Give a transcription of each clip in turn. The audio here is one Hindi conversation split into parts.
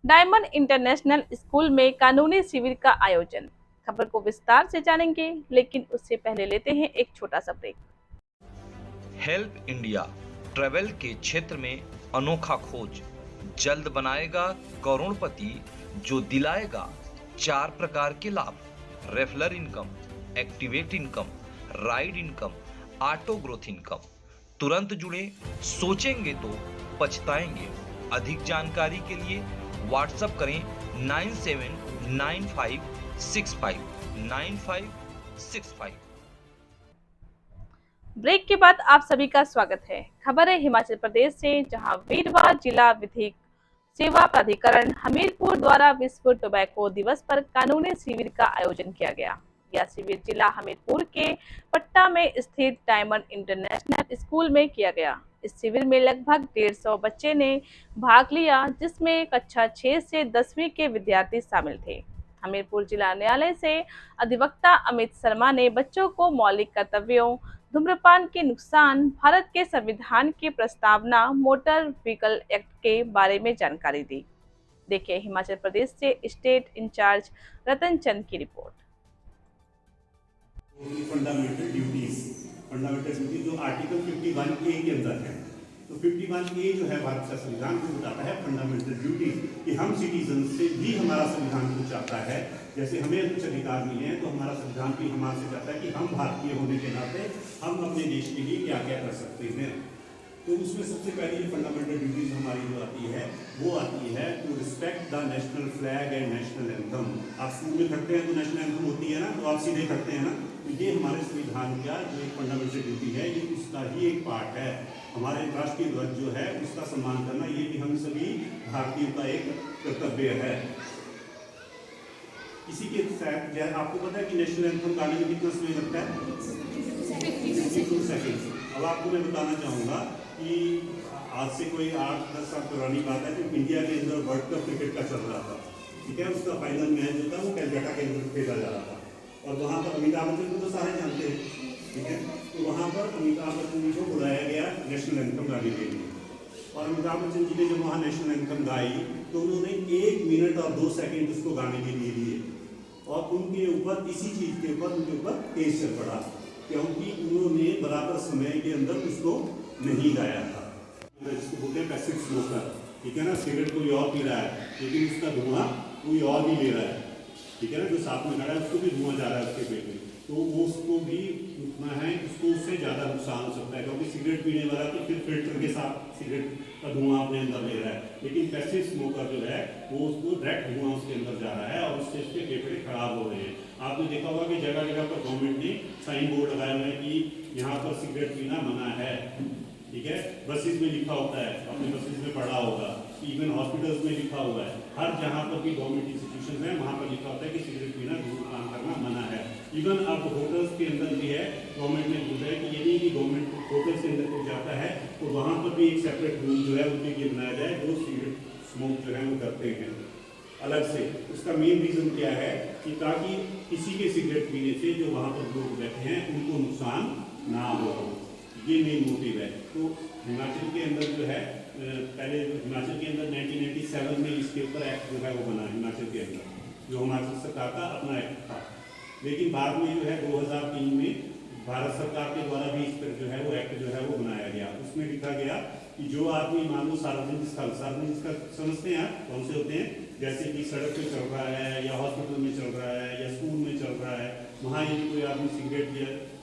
डायमंड इंटरनेशनल स्कूल में कानूनी शिविर का आयोजन। खबर को विस्तार से जानेंगे, लेकिन उससे पहले लेते हैं एक छोटा सा ब्रेक। हेल्प इंडिया ट्रैवल के क्षेत्र में अनोखा खोज, जल्द बनाएगा करोड़पति, जो दिलाएगा 4 प्रकार के लाभ: रेफलर income, activate income, ride income, auto growth income. तुरंत जुड़े, सोचेंगे तो पछताएंगे। अधिक जानकारी के लिए व्हाट्सएप करें 9795659565। ब्रेक के बाद आप सभी का स्वागत है। खबर है हिमाचल प्रदेश से, जहां वीरवार जिला विधिक सेवा प्राधिकरण हमीरपुर द्वारा विश्व टोबैको दिवस पर कानूनी शिविर का आयोजन किया गया। यह शिविर जिला हमीरपुर के पट्टा में स्थित डायमंड इंटरनेशनल स्कूल में किया गया। इस शिविर में लगभग 150 बच्चे ने भाग लिया, जिसमें कक्षा 6 से 10वीं के विद्यार्थी शामिल थे। हमीरपुर जिला न्यायालय से अधिवक्ता अमित शर्मा ने बच्चों को मौलिक कर्तव्यों, धूम्रपान के नुकसान, भारत के संविधान की प्रस्तावना, मोटर व्हीकल एक्ट के बारे में जानकारी दी। देखिए हिमाचल प्रदेश से स्टेट इंचार्ज रतन चंद की रिपोर्ट। फंडामेंटल ड्यूटी जो आर्टिकल 51A के अंदर है, तो 51A जो है भारत का संविधान को बताता है फंडामेंटल ड्यूटी कि हम सिटीजन से भी हमारा संविधान को चाहता है। जैसे हमें कुछ अधिकार मिले हैं, तो हमारा संविधान भी हमारे चाहता है कि हम भारतीय होने के नाते हम अपने देश के लिए क्या क्या कर सकते हैं। तो उसमें सबसे पहले ये फंडामेंटल ड्यूटीज हमारी जो आती है वो आती है to respect the national flag and national anthem. आप स्कूल में करते हैं तो नेशनल एंथम होती है ना, तो आप सीधे करते हैं ना, तो ये हमारे संविधान का जो एक फंडामेंटल ड्यूटी है, ये उसका ही एक पार्ट है। हमारे राष्ट्रीय ध्वज जो है उसका सम्मान करना, ये भी हम सभी भारतीयों का एक कर्तव्य है। इसी के साथ आपको पता है कि नेशनल एंथम गाने में कितना समय लगता है? 52 सेकेंड। अब आपको मैं बताना चाहूँगा कि आज से कोई 8-10 साल पुरानी बात है, जब इंडिया के अंदर वर्ल्ड कप क्रिकेट का चल रहा था, ठीक है, उसका फाइनल मैच जो था वो कलकत्ता के अंदर खेला जा रहा था, और वहाँ पर अमिताभ बच्चन को तो सारे जानते हैं, ठीक है, तो वहाँ पर अमिताभ बच्चन जी को बुलाया गया नेशनल एंथम गाने के लिए। और अमिताभ बच्चन जी ने जब वहाँ नेशनल एंथम गाई, तो उन्होंने 1 मिनट और 2 सेकेंड उसको गाने के लिए लिए, और उनके ऊपर इसी चीज़ के ऊपर उनके ऊपर केस चल पड़ा, क्योंकि उन्होंने बराबर समय के अंदर उसको नहीं गाया था। जिसको बोलते हैं पैसिव स्मोकर, ठीक है ना, सिगरेट कोई और पी रहा है लेकिन उसका धुआं कोई और भी ले रहा है, ठीक है ना, जो साथ में खड़ा है उसको भी धुआं जा रहा है उसके पेट में, तो वो उसको भी रुकना है, उसको उससे ज़्यादा नुकसान हो सकता है, क्योंकि सिगरेट पीने वाला तो फिर फिल्टर के साथ सिगरेट का धुआं अपने अंदर ले रहा है, लेकिन पैसिव स्मोकर जो है वो उसको डायरेक्ट धुआं उसके अंदर जा रहा है और उससे उसके फेफड़े खराब हो रहे हैं। आपने देखा होगा कि जगह जगह पर गवर्नमेंट ने साइन बोर्ड लगाए हुए हैं कि यहाँ पर सिगरेट पीना मना है, ठीक है, बसेस में लिखा होता है, आपने बसेस में पढ़ा होगा, इवन हॉस्पिटल्स में लिखा हुआ है, हर जहाँ पर भी गवर्नमेंट इंस्टीट्यूशन है वहाँ पर लिखा होता है कि सिगरेट पीना, धूम्रपान करना मना है। इवन अब होटल्स के अंदर भी है, गवर्नमेंट ने बोला है कि यदि भी गवर्नमेंट होटल्स के अंदर कोई जाता है तो वहाँ पर भी एक सेपरेट रूम जो है उनके लिए बनाया जाए, जो सिगरेट स्मोक जो है वो करते हैं अलग से। उसका मेन रीज़न क्या है कि ताकि किसी के सिगरेट पीने से जो वहाँ पर लोग बैठे हैं उनको नुकसान ना हो, ये मेन मोटिव है। तो हिमाचल के अंदर जो है पहले हिमाचल के अंदर 1997 में इसके ऊपर एक्ट जो है वो बना, हिमाचल के अंदर जो हिमाचल सरकार का अपना एक्ट था, लेकिन बाद में जो है 2003 में भारत सरकार के द्वारा भी इस पर जो है वो एक्ट जो है वो बनाया गया। उसमें लिखा गया कि जो आदमी मान लो सार्वजनिक स्थल, सार्वजनिक स्थल समझते हैं आप कौन से होते हैं, जैसे कि सड़क पे चल रहा है या हॉस्पिटल में चल रहा है या स्कूल में चल रहा है, वहाँ यदि कोई आदमी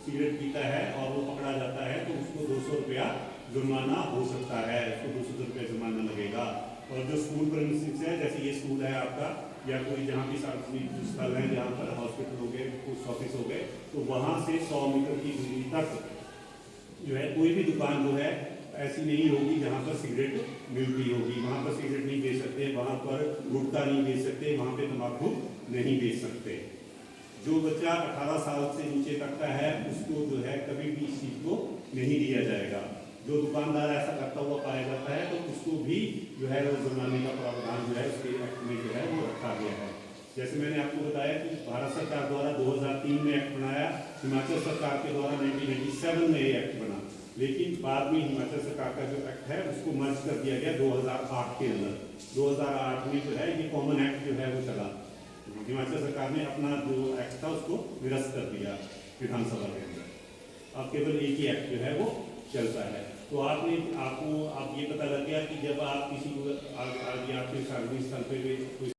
सिगरेट पीता है और वो पकड़ा जाता है तो उसको 200 रुपया जुर्माना हो सकता है, उसको 200 रुपया जुर्माना लगेगा। और जो स्कूल प्रेमिसेस है, जैसे ये स्कूल है आपका या कोई जहाँ भी सार्वजनिक स्थल है जहाँ पर हॉस्पिटल हो गए, पोस्ट ऑफिस हो गए, तो वहाँ से 100 मीटर की दूरी तक जो है कोई भी दुकान जो है ऐसी नहीं होगी जहाँ पर सिगरेट मिलती होगी, वहाँ पर सिगरेट नहीं बेच सकते, वहाँ पर गुटखा नहीं बेच सकते, वहाँ पे तम्बाकू नहीं बेच सकते। जो बच्चा 18 साल से नीचे तक का है उसको जो है कभी भी इस चीज़ को नहीं दिया जाएगा। जो दुकानदार ऐसा करता हुआ पाया जाता है तो उसको भी जो है वो जुर्माने का प्रावधान जो है उसके एक्ट में जो है वो रखा गया है। जैसे मैंने आपको बताया कि भारत सरकार द्वारा 2003 में एक्ट बनाया, हिमाचल सरकार के द्वारा 1997 में ये एक्ट बना, लेकिन बाद में हिमाचल सरकार का जो एक्ट है उसको मर्ज कर दिया गया 2008 के अंदर। 2008 में जो है ये कॉमन एक्ट जो है वो चला। हिमाचल सरकार ने अपना जो एक्ट था उसको निरस्त कर दिया विधानसभा के अंदर। अब केवल एक ही एक्ट जो है वो चलता है। तो आप ये पता लग गया कि जब आप किसी आपके सार्वजनिक स्थल पे कोई